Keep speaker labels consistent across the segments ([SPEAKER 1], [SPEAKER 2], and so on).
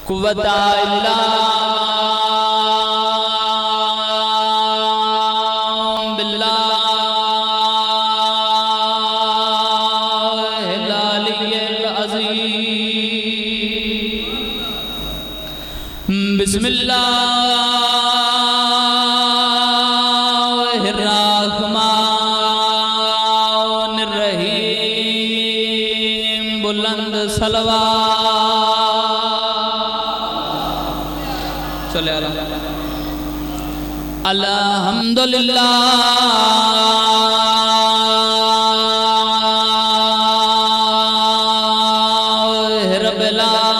[SPEAKER 1] قوت الا باللہ العلی العظیم بسم اللہ الرحمن الرحیم بلند صلوات صلی اللہ علیہ الحمدللہ رب العالمین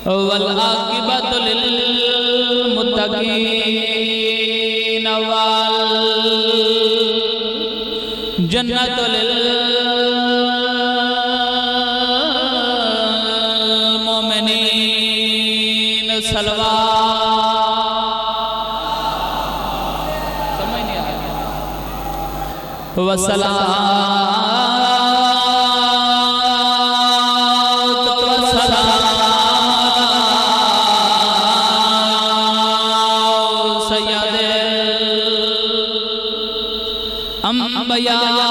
[SPEAKER 1] والعاقبۃ للمتقین والجنۃ للمؤمنین صلوات سمجھ نہیں آیا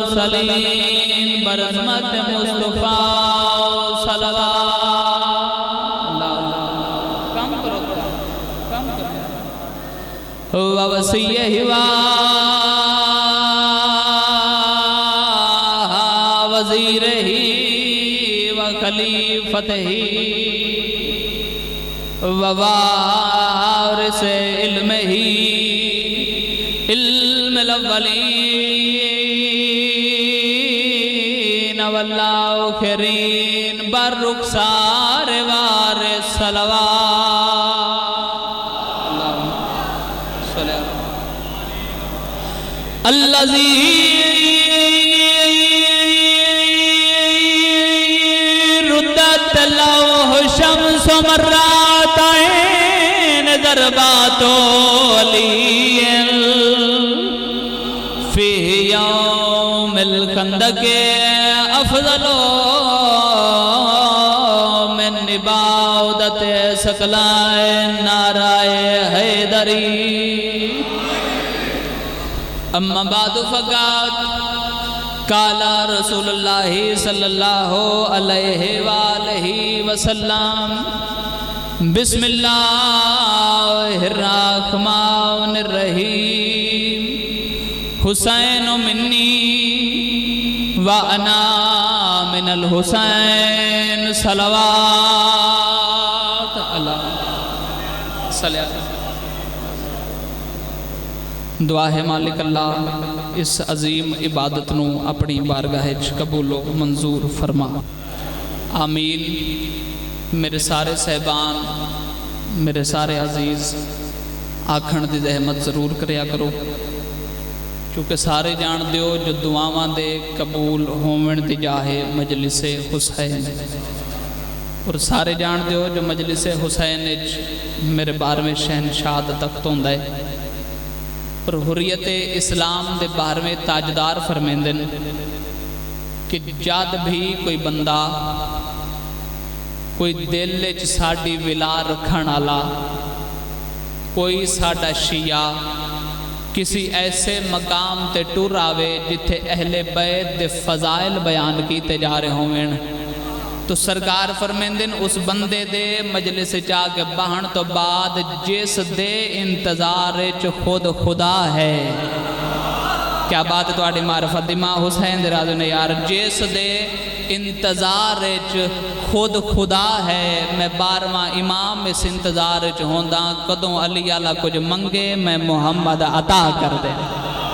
[SPEAKER 1] والمرسلین برحمت مصطفیٰ صلوات کام کرو ووصیہ وزیرہ وخلیفتہ ووارث علمہ علم الاولین والآخرین بررخسار وارث صلوات الذی ردت لوح شمس مراتین ضربات علی فی یوم الخندق افضل من عبادت ثقلین نعرہ حیدری اما بعد فقط قال رسول اللہ صلی اللہ علیہ وآلہ وسلم بسم اللہ الرحمن الرحیم حسین منی وانا من الحسین صلوات اللہ صلی اللہ دعا ہے مالک اللہ اس عظیم عبادت نو اپنی بارگاہ قبول و منظور فرما آمین میرے سارے صاحبان میرے سارے عزیز آکھن دی زحمت ضرور کریا کرو چونکہ سارے جان دیو جو دعاواں دے قبول ہومن دی جاہے مجلس حسین اور سارے جان دیو جو مجلس حسین میرے بار میں شہنشاہ تخت ہوندا ہے اور حریت اسلام دے بار میں تاجدار فرمیندن کہ جاد بھی کوئی بندہ کوئی دل وچ ساڈی ولا رکھن والا کوئی ساڈا شیعہ کسی ایسے مقام تے ٹر آوے جتھے اہل بیت دے فضائل بیان کیتے جا رہے ہوں تو سرکار فرمیندن اس بندے دے مجلس چاہ کے بہن تو بعد جس دے انتظار چ خود خدا ہے کیا بات ہے تواڈی معرفت دی ماں حسین دے رازو نے یار جس دے انتظار چ خود خدا ہے میں 12واں امام اس انتظار چ ہوندا کدوں علی اللہ کچھ منگے میں محمد عطا کر دے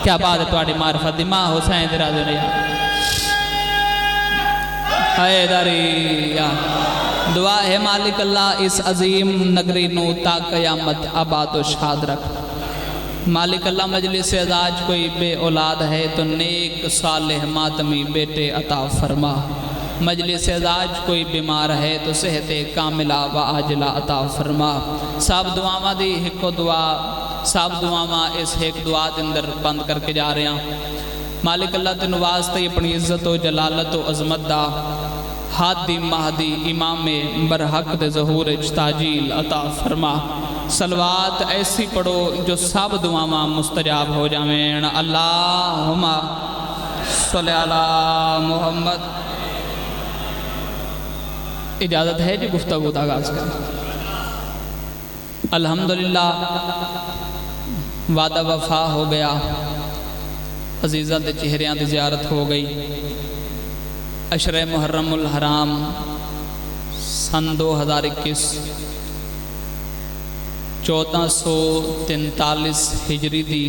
[SPEAKER 1] کیا بات ہے تواڈی معرفت دی ماں حسین دے رازو نے یار حیدری دعا ہے مالک اللہ اس عظیم نگری نو تا قیامت آباد و شاد رکھ مالک اللہ مجلس ازاج کوئی بے اولاد ہے تو نیک صالح ماتمی بیٹے عطا فرما مجلس ازاج کوئی بیمار ہے تو صحت کاملہ و عاجلہ عطا فرما سب دعاواں دی ہکو دعا سب دعاواں اس ایک دعا دے اندر بند کر کے جا رہے ہیں۔ مالک اللہ تینوں واسطے اپنی عزت و جلالت و عظمت دا ہادی مہدی امام برحق دے ظہور تاجیل عطا فرما۔ صلوات ایسی پڑھو جو سب دعاواں مستجاب ہو جاویں۔ اللہم صلی علی محمد۔ اجازت ہے جی گفتگو کا آغاز کریں۔ الحمدللہ وعدہ وفا ہو گیا، عزیزہ دے چہریاں دی زیارت ہو گئی۔ عشرہ محرم الحرام سن 2021 1443 ہجری دی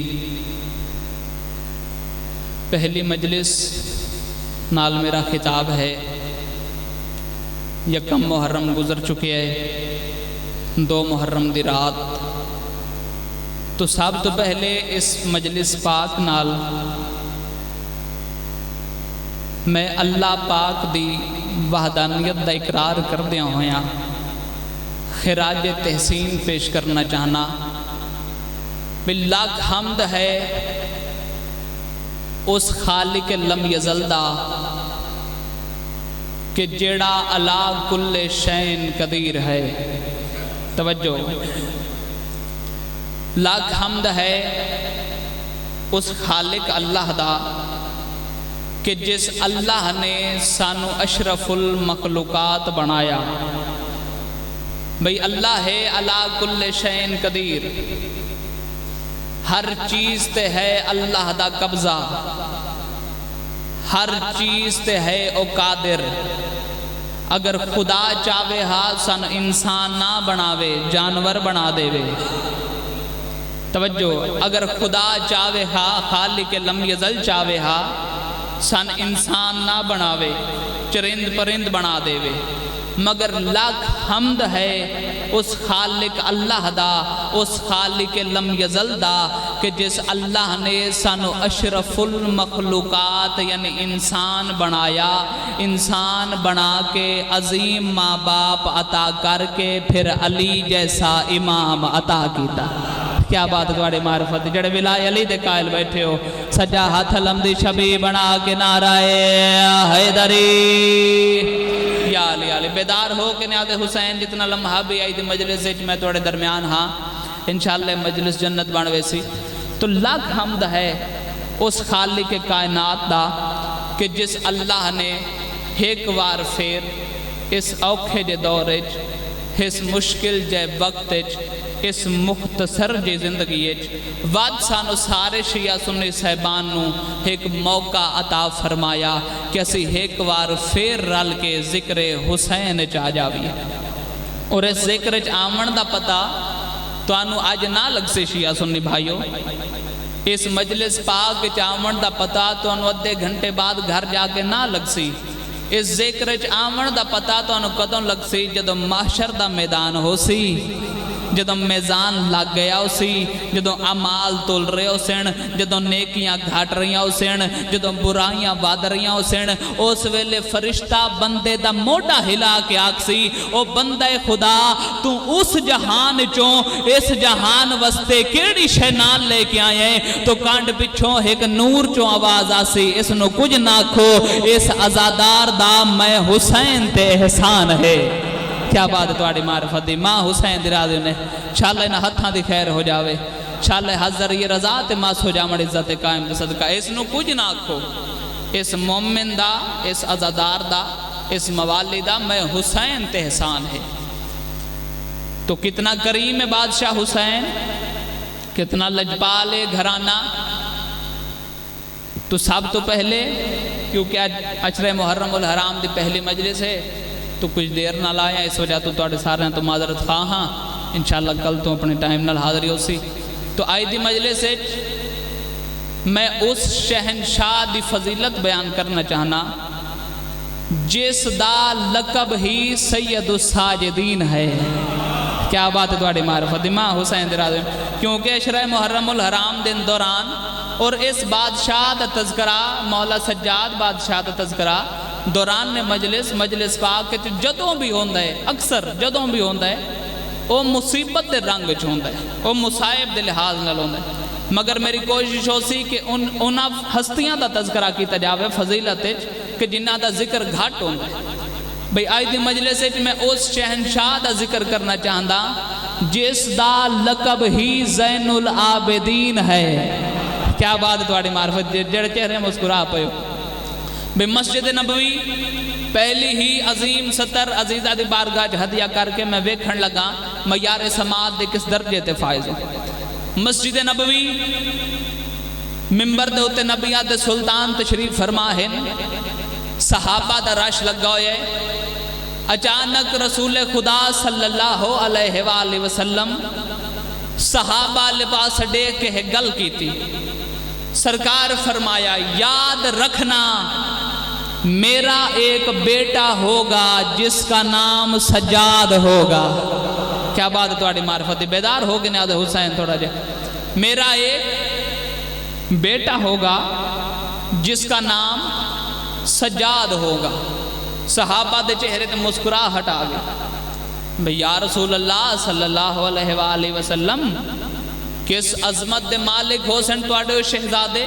[SPEAKER 1] پہلی مجلس نال میرا خطاب ہے۔ یکم محرم گزر چکے ہے، 2 محرم دی رات۔ تو سب تو پہلے اس مجلس پاک نال میں اللہ پاک دی وحدانیت دا اقرار کردیا ہویا خراج تحسین پیش کرنا چاہنا۔ باللہ حمد ہے اس خالق لم یزل دا کہ جیڑا علا کل شین قدیر ہے۔ توجہ، لاکھ حمد ہے اس خالق اللہ دا کہ جس اللہ نے سانو اشرف المخلوقات بنایا۔ بھئی اللہ ہے علا کل شین قدیر، ہر چیز تے ہے اللہ دا قبضہ، ہر چیز تے ہے او قادر۔ اگر خدا چاہے ہا سن انسان نہ بناوے، جانور بنا دے وے۔ توجہ، اگر خدا چاہے ہا خالق لم یزل چاہے ہا سن انسان نہ بناوے، چرند پرند بنا دے وے۔ مگر لاکھ حمد ہے اس خالق اللہ دا، اس خالق لم یزل دا کہ جس اللہ نے سانو اشرف المخلوقات یعنی انسان بنایا، انسان بنا کے عظیم ماں باپ عطا کر کے پھر علی جیسا امام عطا کیتا۔ کیا بات گواڑے معرفت، جڑے ولائے علی دے قائل بیٹھے ہو، سجا ہاتھ لمدی شبی بنا کے نعرائے حیدری یا علی علی۔ بیدار ہو کہ نیاد حسین جتنا لمحہ بھی آئی دی مجلس سے میں توڑے درمیان ہاں، انشاءاللہ مجلس جنت بانوے سی۔ تو لاکھ حمد ہے اس خالق کائنات دا کہ جس اللہ نے ایک وار پھر اس اوکھے جے دورج، اس مشکل جے وقت اس مختصر جے زندگی وعد سانو سارے شیعہ سنی صاحبان نو ایک موقع عطا فرمایا کہ اسی ایک وار پھر رل کے ذکر حسین چاہ جاوی۔ اور اس ذکر آمن دا پتا تو انو آج نہ لگ سے شیعہ سنی بھائیو، اس مجلس پاک آمن دا پتا تو انو ادھے گھنٹے بعد گھر جا کے نہ لگ سی۔ اس ذکر آمن دا پتا تو انو قدم لگ سی جدو محشر دا میدان ہو سی، جدو میزان لگ گیا اسی، جدو عمال تول رہے اسن، جدو نیکیاں گھاٹ رہیاں اسن، جدو برائیاں واد رہیاں اسن، اس ویلے فرشتہ بندے دا موڑا ہلا کے آکسی، او بندے خدا تو اس جہان چوں اس جہان وستے کیڑی شہنان لے کے آئے ہیں؟ تو کانڈ پچھوں ایک نور چوں آواز آسی، اس نو کچھ نہ کھو، اس عزادار دا میں حسین تے احسان ہے۔ کیا بات ہے تواڑی معرفت دی، ماں حسین دی راضی نے شاءاللہ انہا ہتھاں دی خیر ہو جاوے، شاءاللہ حضر یہ رضا تے ماس ہو جامڑ عزت قائم دے صدقہ۔ اس نو کچھ نہ کھو، اس مومن دا، اس عزادار دا، اس موالی دا میں حسین تے احسان ہے۔ تو کتنا کریم بادشاہ حسین، کتنا لجپال گھرانہ۔ تو سب تو پہلے کیونکہ آج عشرہ محرم الحرام دی پہلی مجلس ہے تو کچھ دیر نہ لایا، اس وجہ تو توڑے سارے ہیں تو معذرت خواہ ہاں، انشاءاللہ کل تو اپنے ٹائم نال حاضری ہو سی۔ تو آئی دی مجلس ہے میں اس شہنشاہ دی فضیلت بیان کرنا چاہنا جس دا لقب ہی سید الساجدین ہے۔ کیا بات ہے تواڑی معرفت دی، ماں حسین دی راضی، کیونکہ عشرہ محرم الحرام دن دوران اور اس بادشاہ دا تذکرہ مولا سجاد بادشاہ دا تذکرہ دوران نے مجلس پاک جدوں بھی ہوندہ ہے، اکثر جدوں بھی ہوندہ ہے وہ مصیبت دے رنگ چ ہوندا ہے، وہ مصائب دے لحاظ نال ہوندا ہے۔ مگر میری کوشش ہو سی کہ انہاں ہستیاں دا تذکرہ کیتا جاوے فضیلت کہ جنہاں دا ذکر گھٹ ہوندا ہے۔ بھئی آج دی مجلس وچ میں اس شہنشاہ دا ذکر کرنا چاہندا جس دا لقب ہی زین العابدین ہے۔ کیا بات ہے تواڈی معرفت، جڑے چہرے مسکرا پئے بے مسجد نبوی پہلی ہی عظیم ستر عزیزہ دی بارگاہ ہدیہ کر کے میں ویکھن لگا معیار سماعت دے کس درجے تے فائز ہو۔ مسجد نبوی ممبر دے اتے نبیات دے سلطان تشریف فرما ہے، صحابہ دا رش لگا ہوئے، اچانک رسول خدا صلی اللہ علیہ وآلہ وسلم صحابہ لباس ڈیک کے گل کی تھی۔ سرکار فرمایا یاد رکھنا میرا ایک بیٹا ہوگا جس کا نام سجاد ہوگا۔ کیا بات ہے تواڈی معرفت، بیدار ہو گئے نیاز حسین تھوڑا جا۔ میرا ایک بیٹا ہوگا جس کا نام سجاد ہوگا۔ صحابہ دے چہرے تے مسکراہٹ آ گئی۔ بھئی یا رسول اللہ صلی اللہ علیہ وآلہ وسلم کس عظمت دے مالک ہو سن تواڈے شہزادے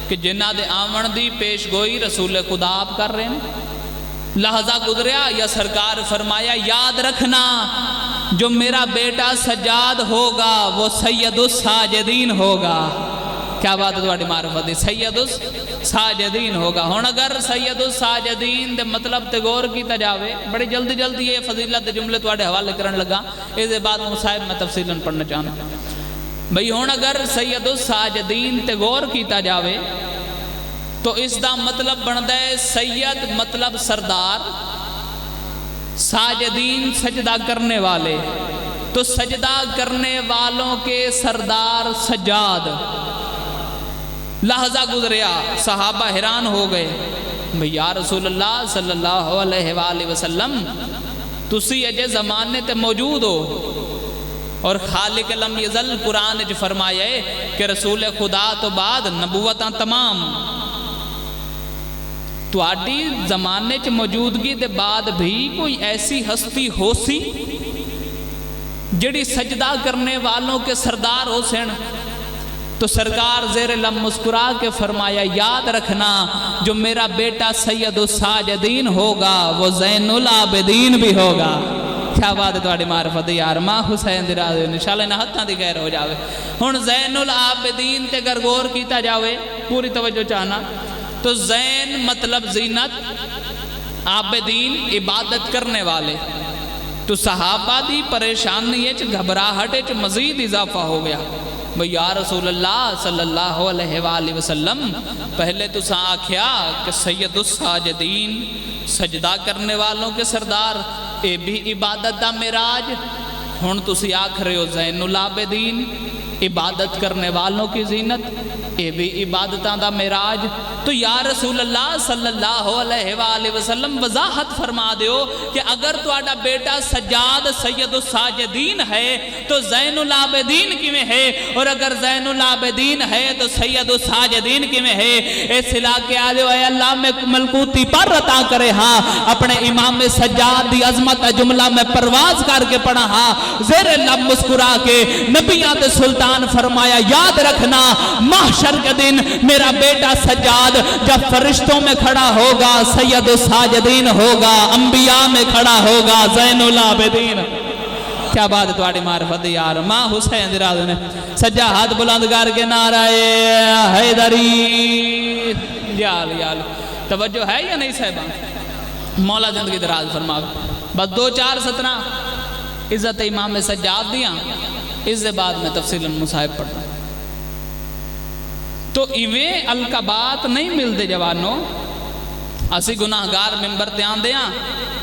[SPEAKER 1] کہ جنہ دے آمن دی پیش گوئی رسول خدا آپ کر رہے ہیں۔ لحظہ گزریا یا سرکار فرمایا یاد رکھنا جو میرا بیٹا سجاد ہوگا وہ سید الساجدین ہوگا۔ کیا بات ہے تواڈی معرفت دی، سید الساجدین ہوگا۔ ہن اگر سید الساجدین دے مطلب تے غور کیتا جاوے، بڑی جلدی جلدی یہ فضیلت دے جملے تواڈے حوالے کرن لگا، اس دے بعد مصاحب میں تفصیلاً پڑھنا چاہنا۔ بھئی ہون اگر سید الساجدین تے غور کیتا جاوے تو اس دا مطلب بندا ہے سید مطلب سردار، ساجدین سجدہ کرنے والے، تو سجدہ کرنے والوں کے سردار سجاد۔ لحظہ گزریا صحابہ حیران ہو گئے، بھئی یا رسول اللہ صلی اللہ علیہ وآلہ وسلم تسی اجے زمانے تے موجود ہو اور خالق لم یزل قرآن جو فرمایا ہے کہ رسول خدا تو بعد نبوتاں تمام تو آڈی زمانے چ موجودگی دے بعد بھی کوئی ایسی ہستی ہو سی جڑی سجدہ کرنے والوں کے سردار ہو سن؟ تو سرکار زیر لم مسکرا کے فرمایا یاد رکھنا جو میرا بیٹا سید الساجدین ہوگا وہ زین العابدین بھی ہوگا۔ کیا بات ہے تواڈی معرفت یار، ماں حسین دی راز انشاءاللہ نہ ہتھاں دی غیر ہو جاوے۔ ہن زین العابدین تے گر غور کیتا جاوے پوری توجہ چاہنا تو زین مطلب زینت، عابدین عبادت کرنے والے، تو صحابہ دی پریشانی چ گھبراہٹ چ مزید اضافہ ہو گیا۔ بھئی یا رسول اللہ صلی اللہ علیہ وآلہ وسلم پہلے تو سا آکھیا کہ سید الساجدین سجدہ کرنے والوں کے سردار، اے بھی عبادت دا معراج، ہن تسی آکھ رہے ہو زین العابدین عبادت کرنے والوں کی زینت، اے بھی عبادتاں دا معراج۔ تو یا رسول اللہ صلی اللہ علیہ وآلہ وسلم وضاحت فرما دیو کہ اگر تواڈا بیٹا سجاد سید الساجدین ہے تو زین العابدین کی میں ہے، اور اگر زین العابدین ہے تو سید الساجدین کی میں ہے۔ اس علاقے آلے اے اللہ میں ملکوتی پر عطا کرے ہاں، اپنے امام سجاد دی عظمت جملہ میں پرواز کر کے پڑھا ہاں، زیر لب مسکرا کے نبیات سلطان فرمایا یاد رکھنا محشر کے دن میرا بیٹا سجاد جب فرشتوں میں کھڑا ہوگا سید الساجدین ہوگا، انبیاء میں کھڑا ہوگا زین العابدین۔ کیا بات ہے تواڈی معرفت یار، ماں حسین دی راز نے سجا ہاتھ بلند کر کے نعرہ حیدری یال توجہ ہے یا نہیں صاحبان؟ مولا زندگی دراز فرما بس دو چار سترہ عزت امام سجاد دیاں، اس سے بعد میں تفصیل مصاحب پڑھتا ہوں۔ تو ایویں القابات نہیں ملتے جوانوں، اسی گناہگار ممبر تے آن دیاں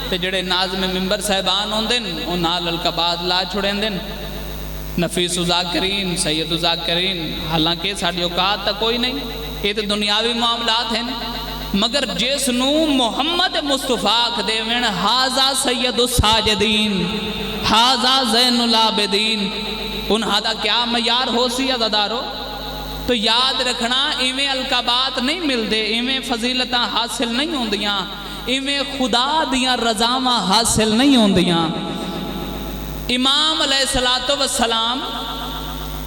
[SPEAKER 1] تے جڑے ناظم ممبر صاحبان ہوں دن ان نال القابات لا چھوڑیں دن، نفیس ذاکرین سید ذاکرین، حالانکہ ساڑھی اوقات تا کوئی نہیں، یہ تو دنیاوی معاملات ہیں، مگر جس نو محمد مصطفیٰ دیوین حاضہ سید الساجدین حاضہ زین العابدین، انہاں کیا معیار ہو سی عزادارو؟ تو یاد رکھنا ایویں القابات نہیں ملتے، ایویں فضیلتاں حاصل نہیں ہوندیاں، ایویں خدا دیاں رضاواں حاصل نہیں ہوندیاں، امام علیہ الصلوۃ والسلام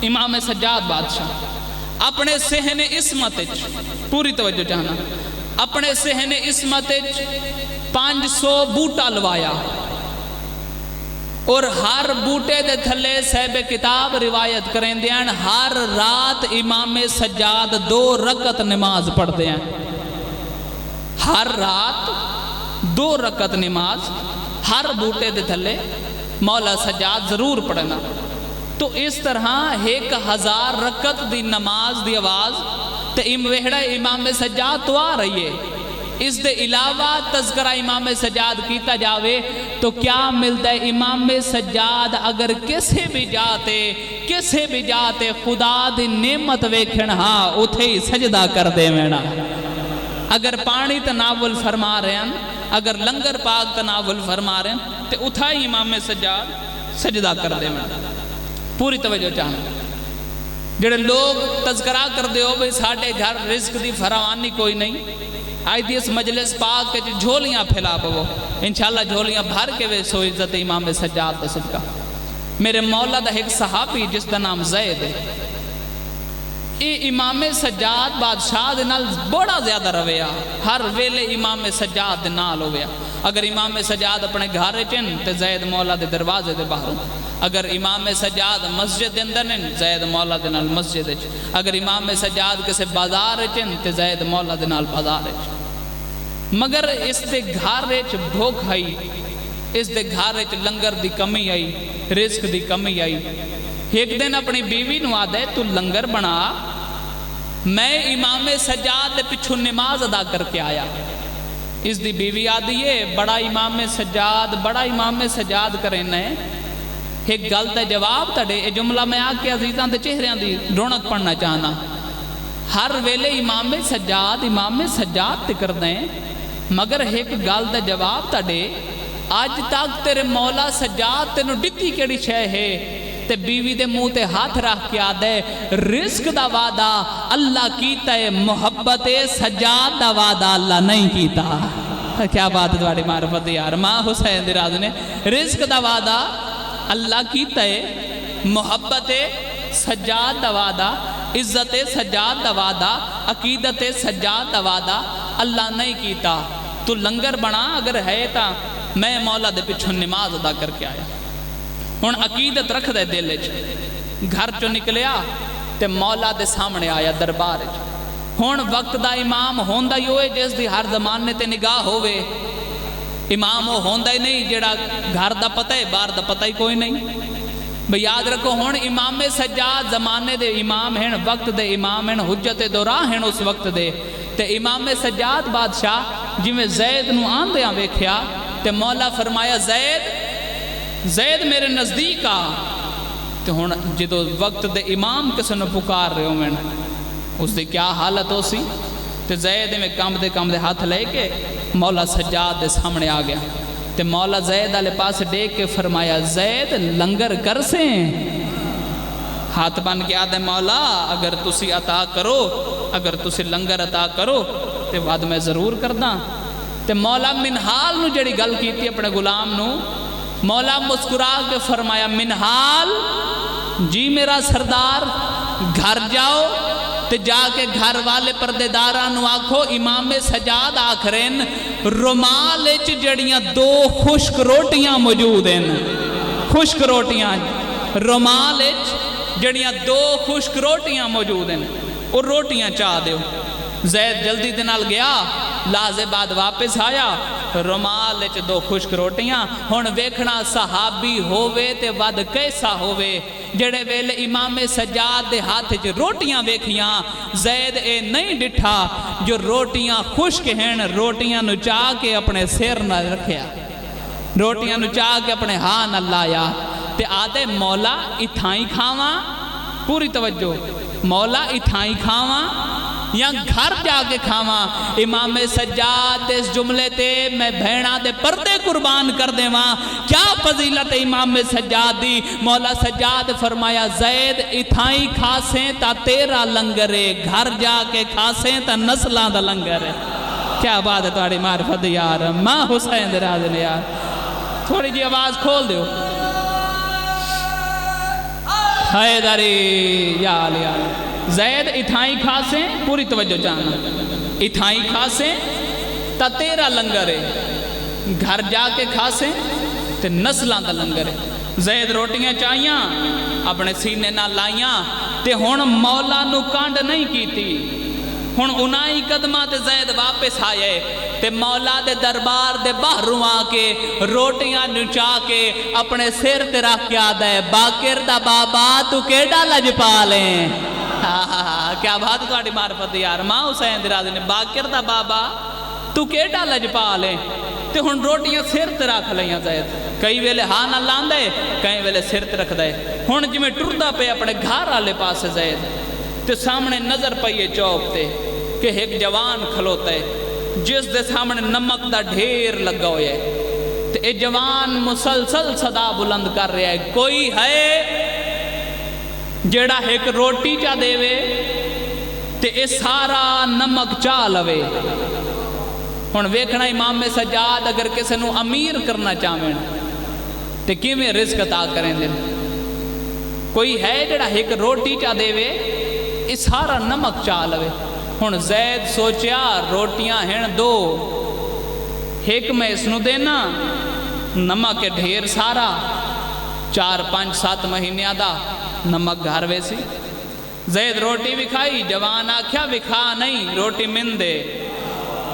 [SPEAKER 1] امام سجاد بادشاہ اپنے صحن عصمت پوری توجہ چاہنا اپنے صحن عصمت 500 بوٹا لوایا اور ہر بوٹے دے تھلے صاحب کتاب روایت کریں دیاں ہر رات امام سجاد 2 رکعت نماز پڑھتے ہیں ہر رات 2 رکعت نماز ہر بوٹے دے تھلے مولا سجاد ضرور پڑھنا تو اس طرح 1000 رکعت دی نماز دی آواز تے ویڑا امام سجاد تو آ رہی ہے اس دے علاوہ تذکرہ امام سجاد کیتا جاوے تو کیا ملتا ہے امام سجاد اگر کسے بھی جاتے خدا دی نعمت ویکھن ہاں اتھے ہی سجدہ کر دے مینا اگر پانی تناول فرما رہے ہیں اگر لنگر پاک تناول فرما رہے ہیں تو اتھا ہی امام سجاد سجدہ کر دے مینا پوری توجہ چاہنا جڑے لوگ تذکرہ کر دے ہو بھئی ساڑھے گھر رزق دی فراوانی کوئی نہیں آئی دی اس مجلس پاک کے جھولیاں پھیلا پو انشاءاللہ جھولیاں بھر کے وے سو عزت امام سجاد دا صدقہ میرے مولا دا ایک صحابی جس دا نام زید ہے یہ امام سجاد بادشاہ دے نال بڑا زیادہ رویا ہر ویلے امام سجاد دے نال ہویا اگر امام سجاد اپنے گھارے چن تے زید مولا دے دروازے دے باہروں اگر امام سجاد مسجد اندر ہیں زید مولا دے نال مسجد ہے اگر امام سجاد کسے بازار چن تے زید مولا دے نال بازار ہے مگر اس دے گھارے چ بھوک آئی اس دے گھارے چ لنگر دی کمی آئی رزق دی کمی آئی ایک دن اپنی بیوی نو آدھے تو لنگر بنا میں امام سجاد دے پچھو نماز ادا کر کے آیا اس دی بیوی آدھی ہے بڑا امام سجاد کرنے ایک گل تے جواب تڑے اے جملہ میں آکے عزیزاں دے چہریاں دی رونق پڑھنا چاہنا ہر ویلے امام سجاد تے کر دیں مگر ایک گل تے جواب تڑے آج تک تیرے مولا سجاد تے نو ڈٹی کیڑی شے ہے تے بیوی دے منہ تے ہاتھ رکھ کے آدھے رزق دا وعدہ اللہ کیتا ہے محبت سجاد دا وعدہ اللہ نہیں کیتا کیا بات ہے تمہاری معرفت یار ماں حسین دراز نے رزق دا وعدہ اللہ کیتا ہے محبت سجاد دا وعدہ عزت سجاد دا وعدہ عقیدت سجاد دا وعدہ اللہ نہیں کیتا تو لنگر بنا اگر ہے تا میں مولا دے پچھو نماز ادا کر کے آیا ہون عقیدت رکھ دے دل گھر چو نکلیا تے مولا دے سامنے آیا دربار ہون وقت دا امام ہوندہ ہی ہوئے جس دی ہر زمانے تے نگاہ ہوئے امام ہو ہوندہ ہی نہیں جڑا گھر دا پتہ ہے بار دا پتہ ہی کوئی نہیں بھئی یاد رکھو ہون امام سجاد زمانے دے امام ہیں وقت دے امام ہیں حجت دورہ ہیں اس وقت دے تے امام سجاد بادشاہ جی میں زید نو آن دیاں ویکھیا تے مولا فرمایا زید میرے نزدیک آ تے ہون جدو وقت دے امام کسے نو پکار رہے ہو میں اس دے کیا حالت ہو سی تے زید میں کام دے ہاتھ لے کے مولا سجاد دے سامنے آ گیا تے مولا زید آلے پاس دیکھ کے فرمایا زید لنگر کر سے ہاتھ بن کے آدھے مولا اگر تسی عطا کرو اگر تسی لنگر عطا کرو تے بعد میں ضرور کرداں تے مولا منحال نو جڑی گل کی تھی اپنے غلام نو مولا مسکرا کے فرمایا منحال جی میرا سردار گھر جاؤ تے جا کے گھر والے پردے دارانو آکھو امام سجاد آکھرین رومال اچ جڑیاں 2 خشک روٹیاں موجود ہیں خشک روٹیاں رومال اچ جڑیاں 2 خشک روٹیاں موجود ہیں اور روٹیاں چاہ دیو زید جلدی دنال گیا لازے بعد واپس آیا رومال اچ 2 خشک روٹیاں ہون ویکھنا صحابی ہووے تے ود کیسا ہووے جڑے ویلے امام سجاد دے ہاتھ جو روٹیاں ویکھیاں زید اے نہیں ڈٹھا جو روٹیاں خشک ہیں روٹیاں نو چاہ کے اپنے سیر نہ رکھیا روٹیاں نو چاہ کے اپنے ہاں نہ لایا تے آدھے مولا اتھائیں کھاواں پوری توجہ مولا اتھائیں کھاواں یا گھر جا کے کھاواں امام سجاد اس جملے تے میں بھیڑا دے پردے قربان کر دے وہاں کیا فضیلت امام سجاد دی مولا سجاد فرمایا زید اتھائیں کھاسیں تا تیرا لنگرے گھر جا کے کھاسیں تا نسلان دا لنگرے کیا بات ہے تاری معرفت یار ماں حسین دراز نے یار تھوڑی جی آواز کھول دیو حیدری یا علی زید اتھائی کھاسیں پوری توجہ جانا اتھائی کھاسیں تا تیرا لنگر ہے گھر جا کے کھاسیں تے نسلان دا لنگر ہے زید روٹیاں چاہیاں اپنے سینے نہ لائیاں تے ہون مولا نو کانڈ نہیں کیتی ہون انائی قدمہ تے زید واپس آئے تے مولا دے دربار دے باہروں آ کے روٹیاں نچا کے اپنے سر تے رکھ کے آدھا ہے باقر دا بابا تو کیڑا لج پالیں کیا بات تو آڑی معرفت یار ماں حسین درازی نے باقر دا بابا تو کیڑا لج پالیں تے ہن روٹیاں سر تے رکھ لیاں زید کئی ویلے ہاں نہ لان دے کئی ویلے سر تے رکھ دے ہن جی میں ٹردہ پہ اپنے گھر آلے پاس زید تے سامنے نظر پئیے چوک تے کہ ایک جوان کھلوتا ہے جس دے سامنے نمک دا ڈھیر لگا ہوئے ہے تے اے جوان مسلسل صدا بلند کر رہا ہے کوئی ہے جیڑا ایک روٹی چا دے وے تے اے سارا نمک چا لوے ہن ویکھنا امام سجاد اگر کسے نو امیر کرنا چاہیں تے کیویں رزق عطا کریں دے کوئی ہے جڑا ایک روٹی چا دے وے اے سارا نمک چا لوے ہن زید سوچیا روٹیاں ہیں دو ایک میں اس نو دینا نمک کے ڈھیر سارا 4 5 7 مہینے دا نمک گھر ویسی زید روٹی بھی کھائی جوان آکھیا بھی کھا نہیں روٹی من دے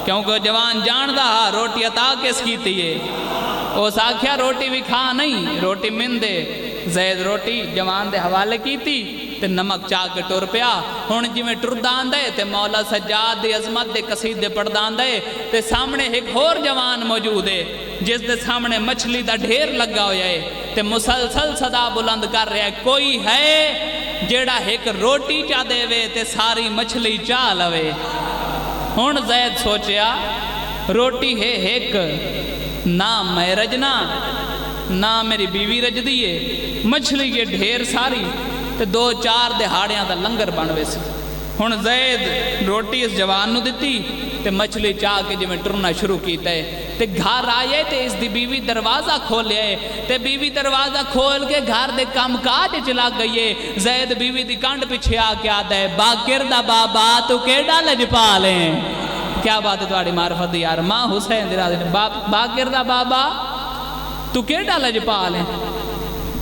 [SPEAKER 1] کیونکہ جوان جان دا روٹی عطا کس کی تیئے اس آکھیا روٹی بھی کھا نہیں روٹی من دے زید روٹی جوان دے حوالے کی تھی تے نمک چاہ کے ٹر پیا ہن جی میں ٹردان دے تے مولا سجاد دی عظمت دے قصیدے پڑھدان دے تے سامنے ایک اور جوان موجود ہے جس دے سامنے مچھلی دا ڈھیر لگا ہویا ہے تے مسلسل صدا بلند کر رہا ہے کوئی ہے جیڑا ایک روٹی چاہ دے وے تے ساری مچھلی چاہ لوے ہن زید سوچیا روٹی ہے ایک نہ میں رجنا نہ میری بیوی رج دیئے مچھلی کے ڈھیر ساری تے 2-4 دہاڑیاں دا لنگر بنوے سی ہن زید روٹی اس جوان نو دیتی تے مچھلی چاہ کے جی میں ٹرنا شروع کیتا ہے تے گھر آئے تے اس دی بیوی دروازہ کھولے تے بیوی دروازہ کھول کے گھر دے کام کاج چلا گئیے زید بیوی دی کانڈ پیچھے آ کے آدھا ہے باقر دا بابا تو کیڑا لج پالیں کیا بات ہے تمہاری معرفت یار ماں حسین درازی نے باقر دا بابا تو کیڑا لج پالیں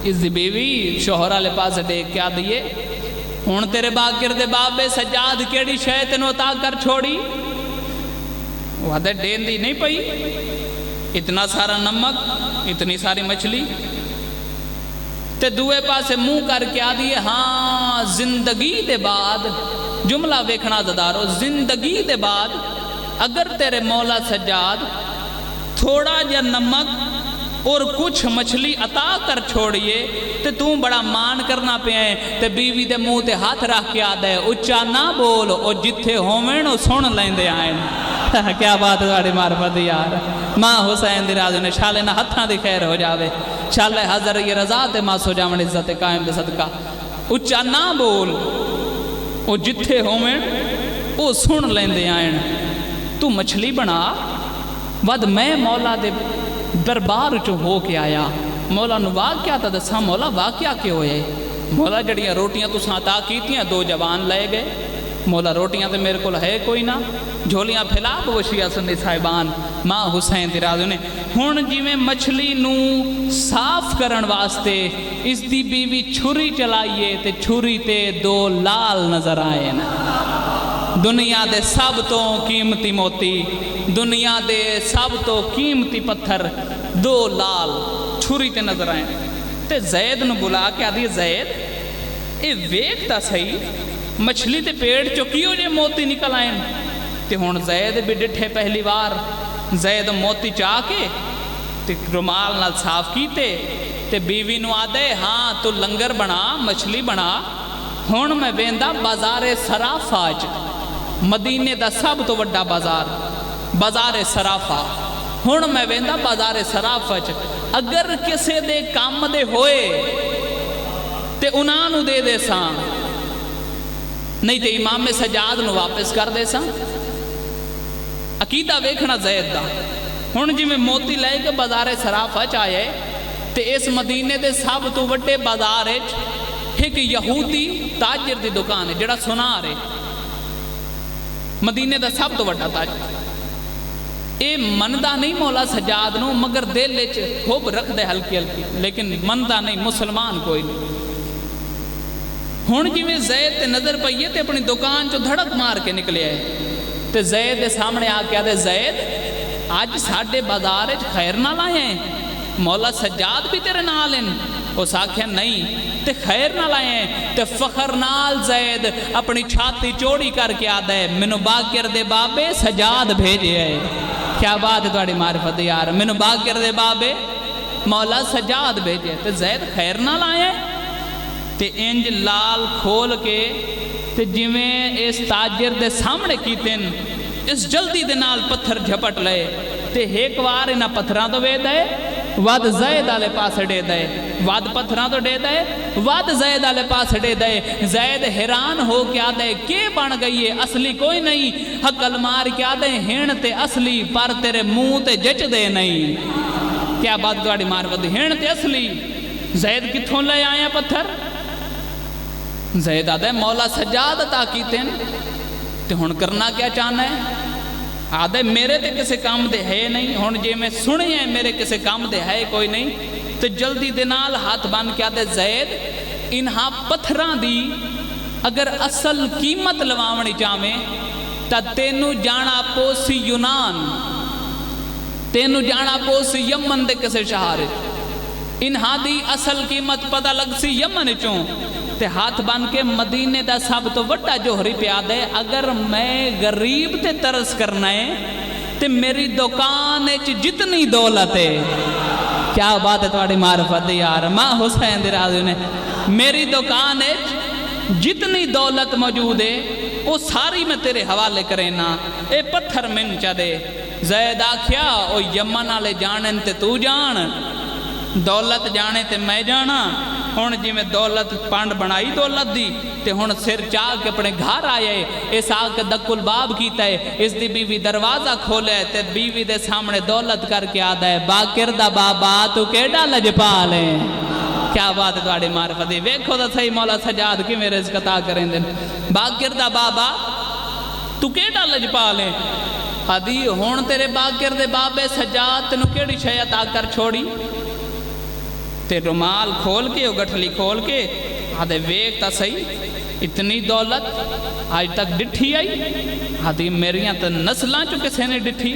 [SPEAKER 1] اس دی بیوی شوہرہ لے پاس دیکھ کیا دیئے ہون تیرے باقر دے بابے سجاد کیڑی شے تینوں عطا کر چھوڑی وہ دے دین دی نہیں پئی اتنا سارا نمک اتنی ساری مچھلی تے دوے پاسے منہ کر کے آدھی ہاں زندگی دے بعد جملہ ویکھنا زدارو زندگی دے بعد اگر تیرے مولا سجاد تھوڑا جا نمک اور کچھ مچھلی عطا کر چھوڑیے تے تو بڑا مان کرنا پہ ہیں تے بیوی دے منہ تے ہاتھ رکھ کے آدھے اچھا نہ بول او جتھے ہومیں نو سن لیندے آئیں کیا بات ہے تھوڑی معرفت یار ماں حسین درازی نے شالے نہ ہتھاں دی خیر ہو جاوے شالے حضر یہ رضا تے ماں سو جامن عزت قائم دے صدقہ اچھا نہ بول او جتھے ہومیں او سن لیندے آئیں تو مچھلی بنا ود میں مولا دے دربار چو ہو کے آیا مولا نو واقعہ تا دسا مولا واقعہ کے ہوئے مولا جڑیاں روٹیاں تو ساتھا کیتیاں 2 جوان لے گئے مولا روٹیاں تے میرے کو ہے کوئی نہ جھولیاں پھیلا بوشیہ سندی صاحبان ماں حسین درازی نے ہن جی میں مچھلی نو صاف کرن واسطے اس دی بیوی چھری چلائیے تے چھری تے 2 لال نظر آئے نا دنیا دے سب تو قیمتی موتی دنیا دے سب تو قیمتی پتھر 2 لال چھری تے نظر آئے تے زید نو بلا کے آدھی زید اے ویکھتا صحیح مچھلی تے پیڑ چو کیوں جے موتی نکل آئیں تے ہون زید بھی ڈٹھے پہلی بار زید موتی چاہ کے تے رومال نال صاف کیتے تے بیوی نو آدھے ہاں تو لنگر بنا مچھلی بنا ہون میں ویندا بازار سرافہ مدینے دا سب تو وڈا بازار سرافہ ہون میں ویندا بازار سرافہ اگر کسے دے کام دے ہوئے تے انہاں نو دے دے ساں نہیں تے امام سجاد نو واپس کر دے ساں عقیدہ ویکھنا زید دا ہن جی میں موتی لے کے بازار سرافہ چاہے تے اس مدینے دے سب تو وڈے بازار ایک یہودی تاجر دی دکان ہے جڑا سنار ہے مدینے دا سب تو بڑا تاجر اے مندا نہیں مولا سجاد نو مگر دل وچ خوب رکھ دے ہلکی ہلکی لیکن مندا نہیں مسلمان کوئی نہیں ہن جویں زید تے نظر پئیے تے اپنی دکان چوں دھڑک مار کے نکلے آئے تے زید دے سامنے آ کے آدھے زید آج ساڈے بازار وچ خیر نال آئے ہیں مولا سجاد بھی تیرے نال ہیں اس آکھیا نہیں تے خیر نال آئے ہیں تے فخر نال زید اپنی چھاتی چوڑی کر کے آدھا ہے مینوں باقر دے بابے سجاد بھیجے ہے کیا بات ہے تہاڈی معرفت یار مینوں باقر دے بابے مولا سجاد بھیجے تے زید خیر نال آئے ہیں تے انج لال کھول کے تے جویں اس تاجر دے سامنے کیتن اس جلدی دے نال پتھر جھپٹ لے تے ایک وار انہاں پتھراں تو وے دے ود زید والے پاس ڈے دے ود پتھراں تو ڈے دے ود زید والے پاس ڈے دے زید حیران ہو کے آدھے کی بن گئی ہے اصلی کوئی نہیں حقل مار کے آدھے ہن تے اصلی پر تیرے منہ تے جچ دے نہیں کیا بات تہاڈی معرفت ہن تے اصلی زید کتھوں لے آیا پتھر زید آدھے مولا سجاد عطا کیتن تے ہن کرنا کیا چاہنا ہے آدھے میرے تے کسے کام دے ہے نہیں ہن جے میں سنی ہے میرے کسے کام دے ہے کوئی نہیں تے جلدی دے نال ہاتھ بن کے آدھے زید انہاں پتھراں دی اگر اصل قیمت لواونی چاہویں تا تینوں جانا پوسی یونان تینوں جانا پوسی یمن دے کسے شہر انہاں دی اصل قیمت پتہ لگ سی یمن چوں تے ہاتھ بن کے مدینے دا سب تو وڈا جوہری پیا دے اگر میں غریب تے ترس کرنا ہے تے میری دکان وچ جتنی دولت ہے کیا بات ہے تہاڈی معرفت یار ماں حسین دی راضی نے میری دکان وچ جتنی دولت موجود ہے وہ ساری میں تیرے حوالے کرینا اے پتھر من چا دے زید آکھیا او یمن والے جانن تے تو جان دولت جانے تے میں جانا ہن جی میں دولت پانڈ بنائی دولت دی تے ہن سر چاہ کے اپنے گھر آئے اس آ کے دک الباب کیتا ہے اس دی بیوی دروازہ کھولے تے بیوی دے سامنے دولت کر کے آدھا ہے باقر دا بابا تو کیڑا لجپال ہے کیا بات ہے تہاڈی معرفت دی ویکھو تے صحیح مولا سجاد کیویں رزق عطا کریں دے باقر دا بابا تو کیڑا لجپال ہے آدھی ہن تیرے باقر دے بابے سجاد تینوں کیڑی شے عطا کر چھوڑی تے رومال کھول کے گٹھلی کھول کے آدھے ویک تا صحیح اتنی دولت آج تک ڈٹھی آئی آدھی میریاں تا نسلاں چو کسے نے ڈٹھی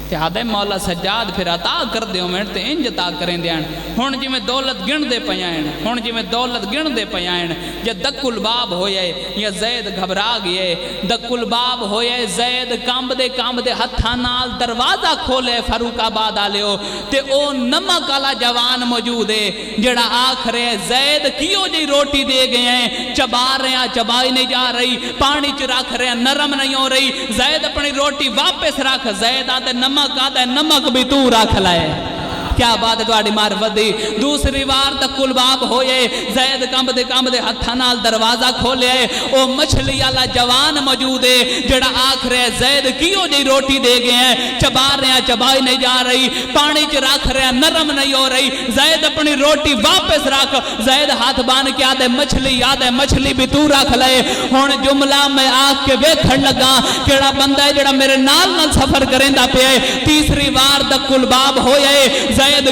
[SPEAKER 1] تے آدھے مولا سجاد پھر عطا کر دیو میں تے انج عطا کریں دیاں ہن جی میں دولت گن دے پیائیں ہن جی میں دولت گن دے پیائیں یا دک الباب ہوئے یا زید گھبرا گئے دک الباب ہوئے زید کام دے ہتھاں نال دروازہ کھولے فاروق آباد آلیو تے او نمک والا جوان موجود ہے جڑا آکھرے زید کیوں جی روٹی دے گئے ہیں چبا رہے ہیں چبائی نہیں جا رہی پانی چ رکھ رہے ہیں نرم نہیں ہو رہی زید اپنی روٹی واپس رکھ زید آدھے نمک آدھا ہے نمک بھی تو رکھ لائے کیا بات ہے تہاڈی معرفت دی دوسری وار تک الباب ہوئے زید کام دے ہتھاں نال دروازہ کھولے او مچھلی والا جوان موجود ہے جڑا آکھرے زید کیوں جی روٹی دے گئے ہیں چبا رہے ہیں چبائی نہیں جا رہی پانی چ رکھ رہے ہیں نرم نہیں ہو رہی زید اپنی روٹی واپس رکھ زید ہاتھ بان کے آدھے مچھلی یاد ہے مچھلی بھی تو رکھ لے ہن جملہ میں آکھ کے ویکھن لگا کیڑا بندہ ہے جڑا میرے نال سفر کریندا پیا ہے تیسری وار تک الباب ہوئے زید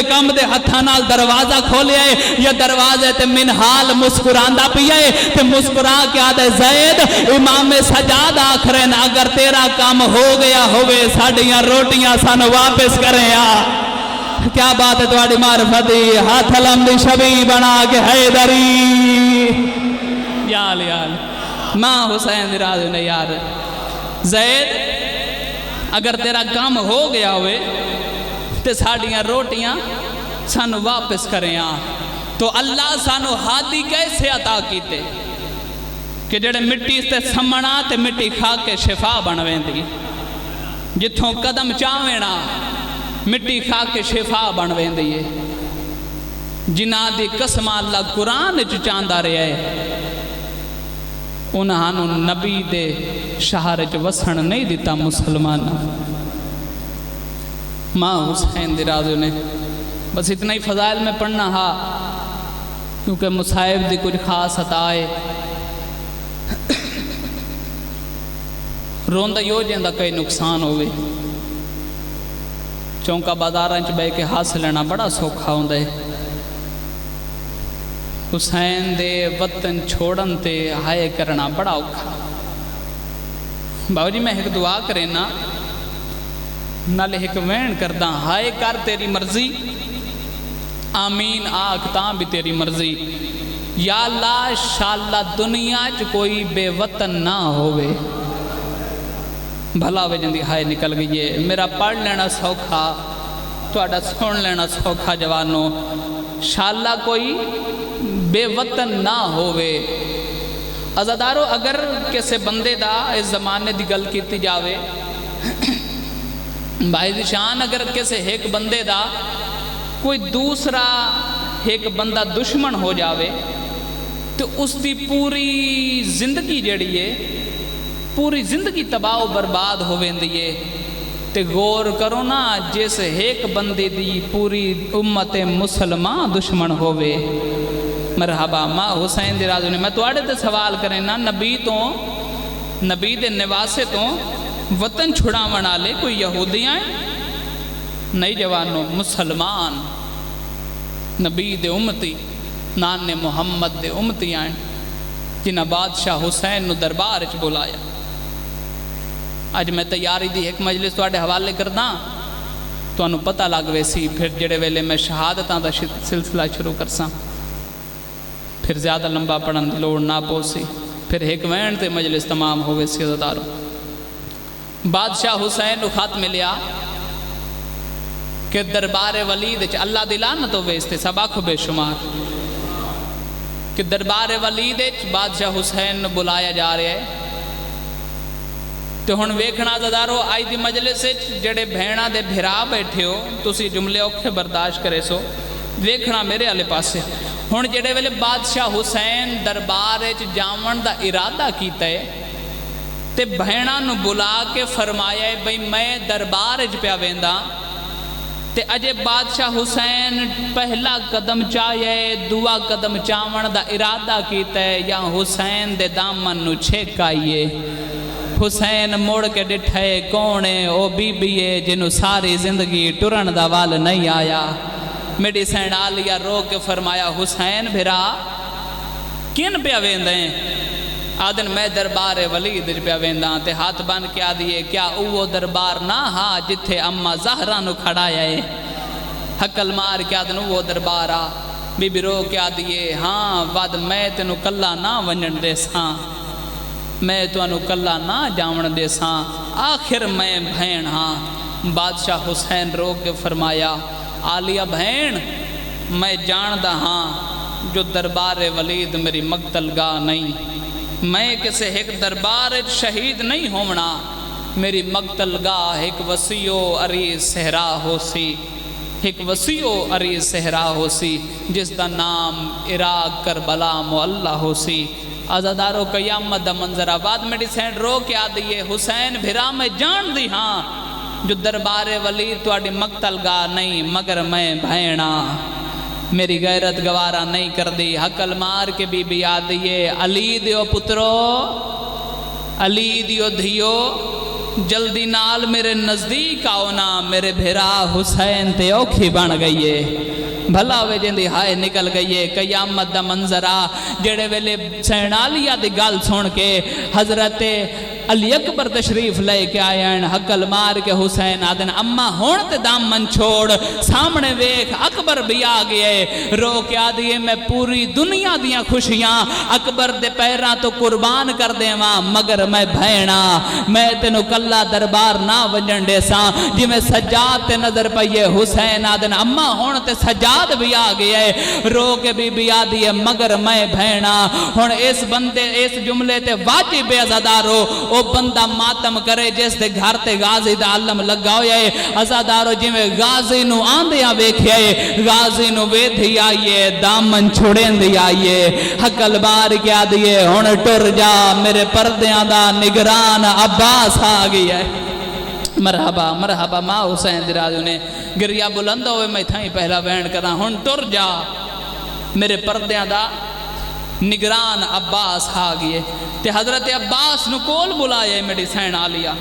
[SPEAKER 1] کام دے ہتھاں نال دروازہ کھولے یا دروازے تے منحال مسکراندا پیے تے مسکرا کے آدھے زید امام سجاد آکھرین اگر تیرا کام ہو گیا ہوئے ساڑیاں روٹیاں سان واپس کریں کیا بات ہے تہاڈی معرفت دی ہاتھ علم دی شبی بنا کے حیدری یال ماں حسین دی راز نے یار زید اگر تیرا کام ہو گیا ہوئے تے ساڑیاں روٹیاں سانو واپس کریں تو اللہ سانو ہادی کیسے عطا کیتے کہ جڑے مٹی تے سمنا تے مٹی کھا کے شفا بنویں دی جتھوں قدم چاوینا مٹی کھا کے شفا بنویں دی جنہاں دی قسم اللہ قرآن چاندہ رہے انہاں نبی دے شہر وسن نہیں دیتا مسلمان ماں حسین دی راضی نے بس اتنا ہی فضائل میں پڑھنا ہا کیونکہ مصائب دی کچھ خاص عطا ہے روندا یو جیندا کئی نقصان ہوئے چونکہ بازاراں چ بہ کے ہس لینا بڑا سوکھا ہوندا ہے حسین دے وطن چھوڑن تے ہائے کرنا بڑا اوکھا بابا جی میں ایک دعا کرے نا نالے ایک وین کردہ ہائے کر تیری مرضی آمین آکھ تاں بھی تیری مرضی یا اللہ شاءاللہ دنیا چ کوئی بے وطن نہ ہوئے بھلا ہوئے جندی ہائے نکل گئی ہے میرا پڑھ لینا سوکھا تہاڈا سن لینا سوکھا جوانوں شاءاللہ کوئی بے وطن نہ ہوئے عزادارو اگر کسے بندے دا اس زمانے دی گل کیتی جاوے بھائی دی شان اگر کسے ایک بندے دا کوئی دوسرا ایک بندہ دشمن ہو جاوے تو اس دی پوری زندگی جڑی ہے پوری زندگی تباہ و برباد ہوویندی ہے تے غور کرو نا جس ایک بندے دی پوری امت مسلمان دشمن ہووے مرحبا ماں حسین دی رازو نے میں تو آڑے تے سوال کریں نا نبی دے نواسے تو وطن چھڑا ونا لے کوئی یہودیاں نہیں جوانوں مسلمان نبی دے امتی نان محمد دے امتی آئیں جنہ بادشاہ حسین نو دربار اچ بلایا آج میں تیاری دی ایک مجلس تو آڑے حوالے کرداں تو انہوں پتہ لگ ویسی پھر جڑے ویلے میں شہادتاں دا سلسلہ شروع کرساں پھر زیادہ لمبا پڑھن لوڑ نہ پوسی پھر ایک وین تے مجلس تمام ہوئے سی عزاداروں بادشاہ حسین نو خط ملیا کہ دربار ولید اللہ دلانت ہوئے اس تے سباکھ بے شمار کہ دربار ولید بادشاہ حسین نو بلایا جا رہے ہے تو ہن ویکھنا عزادارو آئی دی مجلس جڑے بھینا دے بھرا بیٹھے ہو تو اسی جملے اوکھے برداشت کرے سو ویکھنا میرے آلے پاسے ہن جڑے ویلے بادشاہ حسین دربار جاون دا ارادہ کیتا ہے تے بہنا نو بلا کے فرمایا ہے بھئی میں دربار پیا ویندا تے اجے بادشاہ حسین پہلا قدم چاہیے دعا قدم چاون دا ارادہ کیتا ہے یا حسین دے دامن نو چھیک آئیے حسین موڑ کے ڈٹھے کونے او بی بی ہے جنہوں ساری زندگی ٹرن دا وال نہیں آیا میڈی سین آلیا رو کے فرمایا حسین بھرا کن پہ ویندیں آدن میں دربار ولید پہ وینداں تے ہاتھ بن کے آدھئے کیا اوہ دربار نہ ہا جتھے اما زہرہ نو کھڑایا ہے حقل مار کے آدن اوہ دربار آ بی بی رو کے آدھئے ہاں وعد میں تینو کلا نہ ونجن دے ساں میں تو انو کلا نہ جاون دے ساں آخر میں بھین ہاں بادشاہ حسین رو کے فرمایا آلیا بھین میں جاندہ ہاں جو دربار ولید میری مقتل گاہ نہیں میں کسے ایک دربار شہید نہیں ہونا میری مقتل گاہ ایک وسیع و عریض صحرا ہو سی ایک وسیع و عریض صحرا ہو سی جس دا نام عراق کربلا معلّہ ہو سی عزادارو قیامت دا منظر آباد میڈی سینڈ رو کے آدھئے حسین بھرا میں جان دی ہاں جو دربار ولید تو آڑی مقتل گاہ نہیں مگر میں بھینا میری غیرت گوارا نہیں کر دی حقل مار کے بی بی آدھئے علی دیو پترو علی دیو دھیو جلدی نال میرے نزدیک آؤنا میرے بھرا حسین تے اوکھی بن گئیے بھلا ہوئے جندی ہائے نکل گئیے قیامت دا منظرہ جڑے ویلے سینالیہ دی گال سن کے حضرت علی اکبر تشریف لے کے آئے ہیں حقل مار کے حسین آدن اما ہون تے دامن چھوڑ سامنے ویکھ اکبر بھی آگئے رو کے آدھئے میں پوری دنیا دیاں خوشیاں اکبر دے پیران تو قربان کر دے ماں مگر میں بھینا میں تینو کلا دربار نہ ونجن دے ساں جی میں سجاد تے نظر پئیے حسین آدن اما ہون تے سجاد بھی آگئے رو کے بھی آدھئے مگر میں بھینا ہون اس بندے اس جملے تے واجب عزادارو او بندہ ماتم کرے جس دے گھر تے غازی دا علم لگا ہویا ہے عزادارو جی میں غازی نو آندیاں ویکھیا ہے غازی نو ویدھی آئیے دامن چھوڑین دی آئیے حقل بار کیا دیئے ہون ٹر جا میرے پردیاں دا نگران عباس آگئی ہے مرحبا مرحبا ماں حسین درازو نے گریا بلند ہوئے میں تھائیں پہلا وینڈ کرا ہون ٹر جا میرے پردیاں دا نگران عباس آ گئے تے حضرت عباس نو کول بلایا میری سین آلیا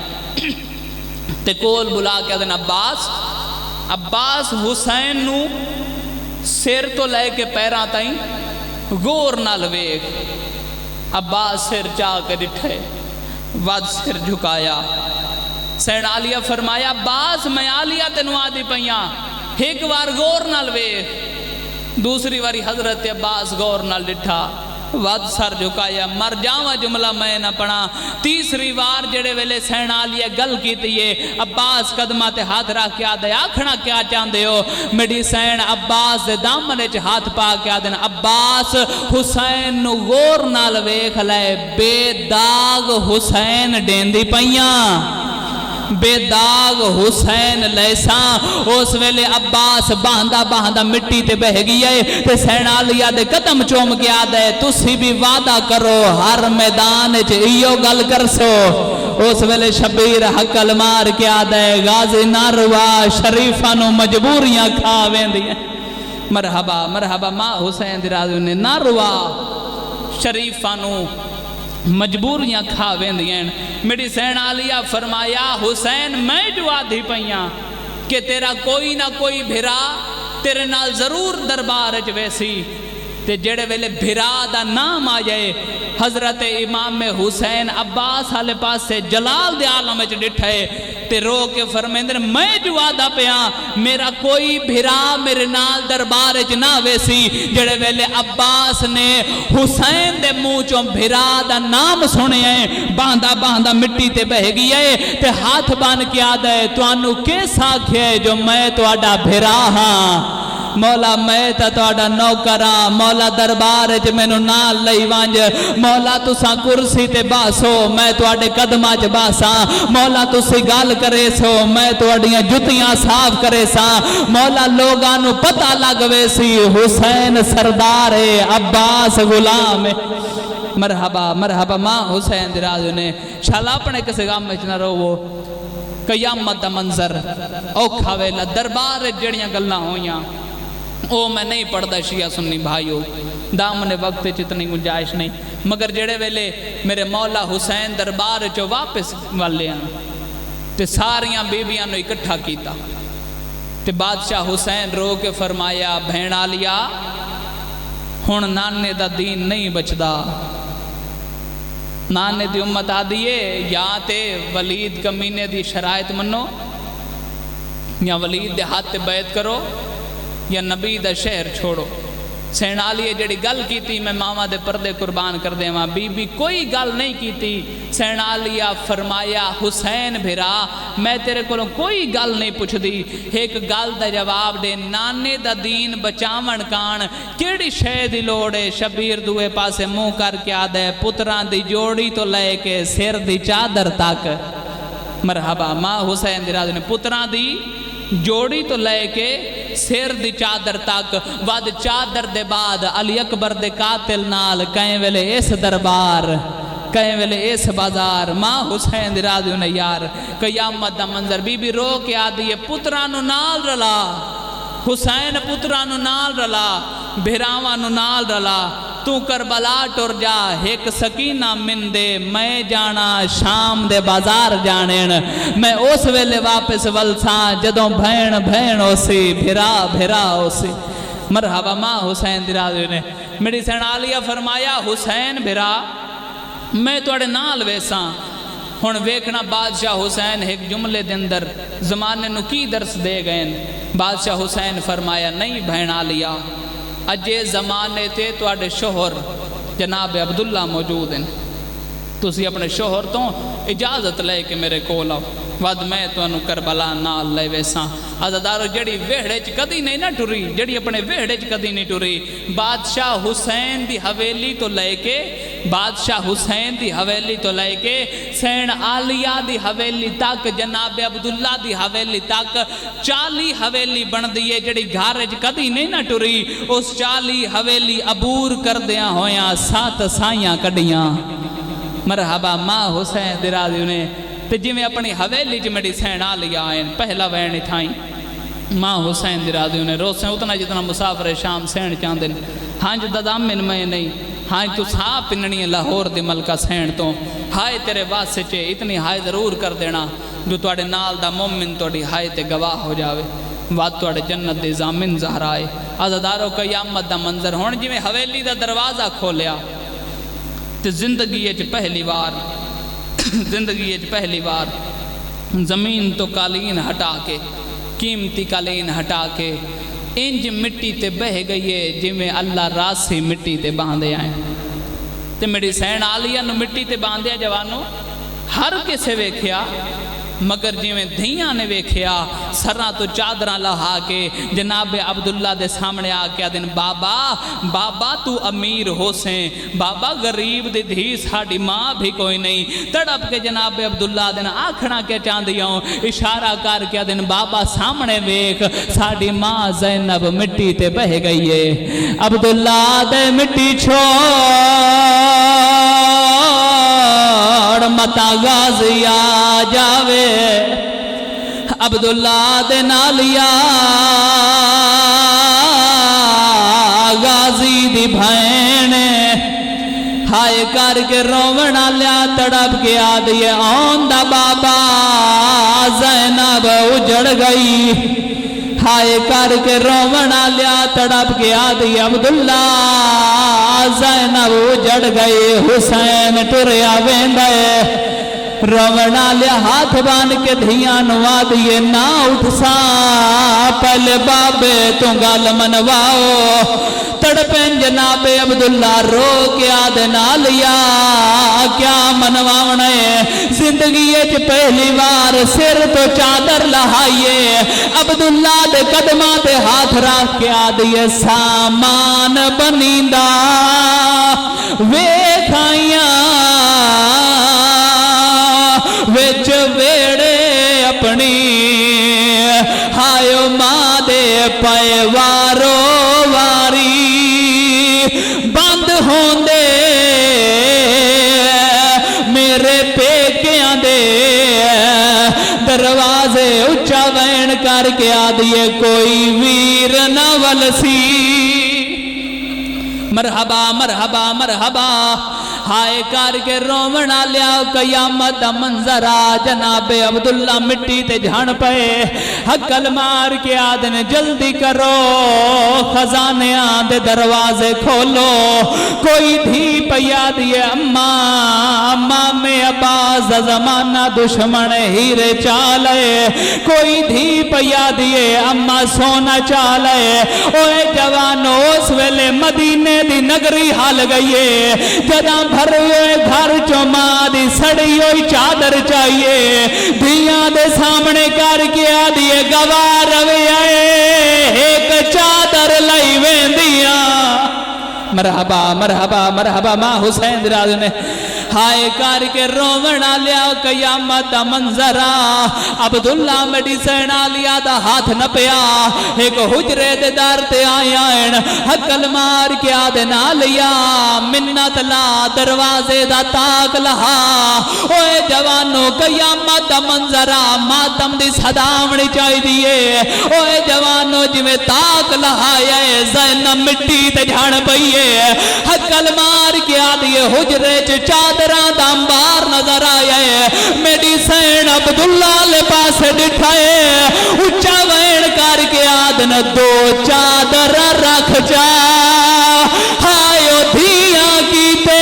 [SPEAKER 1] تے کول بلا کے دن عباس حسین نو سر تو لے کے پیران تائیں غور نال ویکھ عباس سر چاہ کے ڈٹھے ود سر جھکایا سین آلیہ فرمایا عباس میں آلیہ تینو آدھی پئیاں ایک بار غور نال ویکھ دوسری باری حضرت عباس غور نال ڈٹھا ود سر جھکایا مر جاواں جملہ میں نہ پڑھا تیسری بار جڑے ویلے سین آلیہ گل کیتی ہے عباس قدمہ تے ہاتھ رکھ کے آدھے آکھنا کیا چاندے ہو میری سین عباس دے دامنے چ ہاتھ پا کے آدھے عباس حسین نو غور نال ویکھ لے بے داغ حسین ڈیندی پئیاں بے داغ حسین لیساں اس ویلے عباس باندھا مٹی تے بہ گئی تے سین آلیہ دے قدم چوم کے آدھے تسی بھی وعدہ کرو ہر میدان چ ایو گل کرسو اس ویلے شبیر حقل مار کے آدھے غازی ناروا شریفہ نو مجبوریاں کھا ویندیاں مرحبا مرحبا ماں حسین دی راضی نے ناروا شریفہ نو مجبوریاں کھا ویندیاں میری سین آلیہ فرمایا حسین میں جو آدھی پئیاں کہ تیرا کوئی نہ کوئی بھرا تیرے نال ضرور دربار وچ ویسی تے جڑے ویلے بھرا دا نام آ جائے حضرت امام حسین عباس والے پاس سے جلال دے عالم وچ ڈٹھے تے رو کے فرمیندر میں جو آدھا پیاں میرا کوئی بھرا میرے نال دربار وچ نہ ویسی جڑے ویلے عباس نے حسین دے منہ چوں بھرا دا نام سنے باندھا مٹی تے بہ گئی ہے تے ہاتھ بان کے آدھے توانو کیسا کھے جو میں تواڈا بھرا ہاں مولا میں تا تواڈا نوکرا مولا دربار وچ مینوں نال لئی ونج مولا تساں کرسی تے باسو میں تواڈے قدماں وچ باساں مولا تسی گل کرے سو میں تواڈیاں جُتیاں صاف کرے ساں مولا لوگاں نو پتہ لگ ویسی حسین سردار ہے عباس غلام ہے مرحبا مرحبا ماں حسین دی راضی نے شالا اپنے کسے غم وچ نہ رہو قیامت دا منظر اوکھا ویلا دربار جڑیاں گلاں ہویاں او میں نہیں پڑھدا شیعہ سنی بھائیو دامن وقت اتنی گنجائش نہیں مگر جڑے ویلے میرے مولا حسین دربار چو واپس والے ہیں تے ساریاں بیبیاں نو اکٹھا کیتا تے بادشاہ حسین رو کے فرمایا بہن آلیا ہن نانے دا دین نہیں بچدا نانے دی امت آدھیے یا تے ولید کمینے دی شرائط منو یا ولید دے ہاتھ تے بیعت کرو یا نبی دا شہر چھوڑو سین آلیہ جڑی گل کیتی میں ماما دے پردے قربان کر دے وہاں بی بی کوئی گل نہیں کیتی سین آلیہ فرمایا حسین بھرا میں تیرے کو کوئی گل نہیں پوچھ دی ایک گل دا جواب دے نانے دا دین بچاون کان کیڑی شے دی لوڑے شبیر دوے پاسے منہ کر کے آدھے پتران دی جوڑی تو لے کے سر دی چادر تک مرحبا ماں حسین دی راضی نے پتران دی جوڑی تو لے کے سر دی چادر تک ود چادر دے بعد علی اکبر دے قاتل نال کہیں ویلے اس دربار کہیں ویلے اس بازار ماں حسین دی راضی نے یار قیامت دا منظر بی بی رو کے آدھی پترانو نال رلا حسین پترانو نال رلا بھراوانو نال رلا تو کربلا ٹر جا ایک سکینہ من دے میں جانا شام دے بازار جانین میں اس ویلے واپس ولساں جدوں بھین ہو سی بھرا ہو سی مرحبا ماں حسین دی راضی نے میری سین آلیہ فرمایا حسین بھرا میں توڑے نال ویساں ہن ویکھنا بادشاہ حسین ایک جملے دے اندر زمانے نو کی درس دے گئے بادشاہ حسین فرمایا نہیں بہن آلیہ اجے زمانے تے توڑے شوہر جناب عبداللہ موجود ہیں تسی اپنے شوہر تو اجازت لے کے میرے کول آؤ ود میں تو انو کربلا نال لے ویساں عزدارو جڑی ویڑے چ کدی نہیں نہ ٹری جڑی اپنے ویڑے چ کدی نہیں ٹری بادشاہ حسین دی حویلی تو لے کے بادشاہ حسین دی حویلی تو لے کے سین آلیہ دی حویلی تک جناب عبداللہ دی حویلی تک 40 حویلی بن دیئے جڑی گھارج کدی نہیں نہ ٹری اس 40 حویلی عبور کر دیاں ہویاں 7 سائیاں کڑیاں مرحبا ماں حسین دی راضی نے تے جی میں اپنی حویلی جی میری سین آلیہ آئین پہلا وین تھائیں ماں حسین دی راضی نے روز سے اتنا جتنا مسافر شام سین چاندن ہاں جو ددامن میں نہیں ہاں تو سا پننی لاہور دی ملکہ سین تو ہائے تیرے واسطے چے اتنی ہائے ضرور کر دینا جو توڑے نال دا مومن توڑی ہائے تے گواہ ہو جاوے وات توڑے جنت دے زامن زہرائے عزدارو قیامت دا منظر ہون جی میں حویلی دا دروازہ کھولیا تے زندگی اچ پہلی بار زمین تو قالین ہٹا کے قیمتی قالین ہٹا کے انج مٹی تے بہ گئی ہے جی میں اللہ راسی مٹی تے باندھے آئیں تے میری سین آلیہ نو مٹی تے باندھے جوانو ہر کسے ویکھیا مگر جی میں دھیاں نے ویکھیا سرہ تو چادرہ لہا کے جناب عبداللہ دے سامنے آکیا دن بابا تو امیر ہو سیں بابا غریب دے دھی ساڑی ماں بھی کوئی نہیں تڑپ کے جناب عبداللہ دن آکھنا کیا چاندیاں اشارہ کر کیا دن بابا سامنے ویکھ ساڑی ماں زینب مٹی تے بہ گئی ہے عبداللہ دے مٹی چھوڑ متا غازی آ جاوے عبداللہ دے نالیا غازی دی بھین ہائے کر کے رونا لیا تڑپ کے آدھے آن دا بابا زینب اجڑ گئی ہائے کر کے رونا لیا تڑپ کے آدھی عبداللہ زینب اجڑ گئی حسین ٹریا ویندے رونا لیا ہاتھ بان کے دھیاں نوا دیے نہ اٹھ سا پہلے بابے تو گال منواؤ تڑپیں جناب عبداللہ رو کے آدھنا لیا کیا منواؤنے زندگی اچ پہلی بار سر تو چادر لہائیے عبداللہ دے قدمہ دے ہاتھ رکھ کے آدھیے سامان بنیندہ ویکھائیاں وچ ویڑے اپنی ہائیو ماں دے پائے وارو واری بند ہوندے میرے پیکیاں دے دروازے اچھا وین کر کے آدھیے کوئی ویر نہ ولسی مرحبا مرحبا مرحبا ہائے کر کے رونا لیا قیامت دا منظرہ جناب عبداللہ مٹی تے جھان پے حقل مار کے آدھن جلدی کرو خزانیاں دے دروازے کھولو کوئی دھی پیا دیے اماں میں عباس زمانہ دشمن ہیرے چالے کوئی دھی پیا دیے اماں سونا چالے اوے جوانو اس ویلے مدینے دی نگری حال گئیے جداں بھر ہوئے گھر چو ماں دی سڑی ہوئی چادر چاہیے دھیاں دے سامنے کر کے آدھیے گواہ روی آئے ایک چادر لئی ویندیاں مرحبا مرحبا مرحبا ماں حسین دراز نے ہائے کر کے رونا لیا قیامت دا منظرہ عبداللہ میڈی سینا لیا دا ہاتھ نہ پیا ایک حجرے دے دار تے آئین حقل مار کے آدھنا لیا منت لا دروازے دا تاک لہا اوے جوانو قیامت دا منظرہ ماتم دی صدامنی چاہی دیئے اوے جوانو جی میں تاک لہائے زینب مٹی تے جھان پئیے حقل مار کے آدھیے حجرے چادران دامبار نظر آئے میڈی سین عبداللہ لے پاسے ڈٹھائے اچھا وین کر کے آدھن دو چادر رکھ جا ہائیو دھیاں کیتے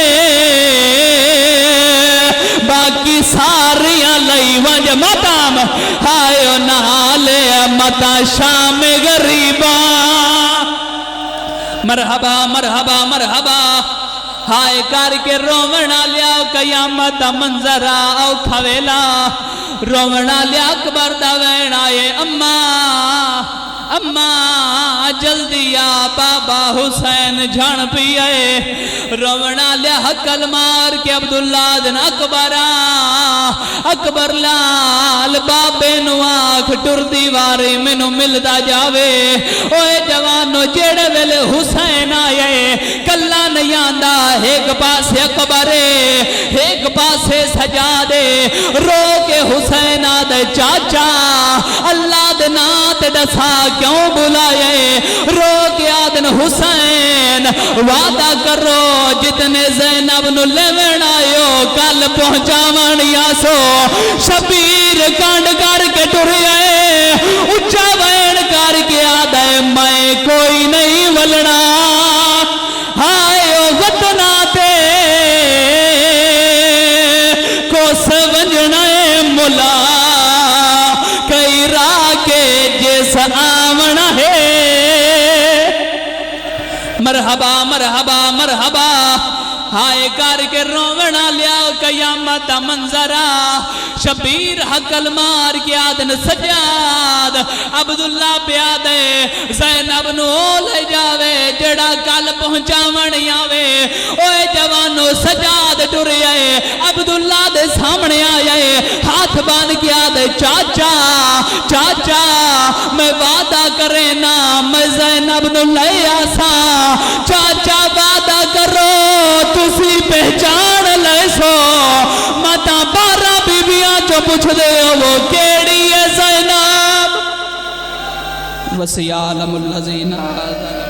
[SPEAKER 1] باقی ساریاں لئی ونج متام ہائیو نالے متا شام غریباں مرحبا مرحبا مرحبا ہائے کر کے رونا لیا قیامت دا منظرہ او کھویلا رونا لیا اکبر دا وین آئے اماں جلدی آ بابا حسین جھان پی آئے رونا لیا حقل مار کے عبداللہ دن اکبر لال بابے نو آنکھ ٹر دیواری منو ملدا جاوے اوے جوانو جیڑے ویلے حسین آئے کلا نہیں آندہ ایک پاسے اکبرے ایک پاسے سجادے رو کے حسین آدھے چاچا اللہ دنات دسا کیوں بلائے رو کے آدن حسین وعدہ کرو جتنے زینب نو لیون آئیو کل پہنچاون یاسو شبیر کانڈ کر کے ٹرے اچھا بین کر کے آدھے میں کوئی نہیں ولنا ہائے وطنا تے کو سونجنا ملا کئی راہ کے جیس آمنا ہے مرحبا مرحبا مرحبا ہائے کر کے رونا لیا قیامت منظرہ شبیر حقل مار کے آدن سجاد عبداللہ پیادے زینب نو لے جاوے جڑا کل پہنچاون آوے اوے جوانو سجاد ٹرے آئے عبداللہ دے سامنے آئے ہاتھ بان کے آدھے چاچا چاچا میں وعدہ کرے نا میں زینب نو لے آسا چاچا وعدہ کرو تسی پہچان لے سو ماتا 12 بیویاں جو پوچھ دے وہ کیڑی ہے زینب وسیعلم الذین آدھن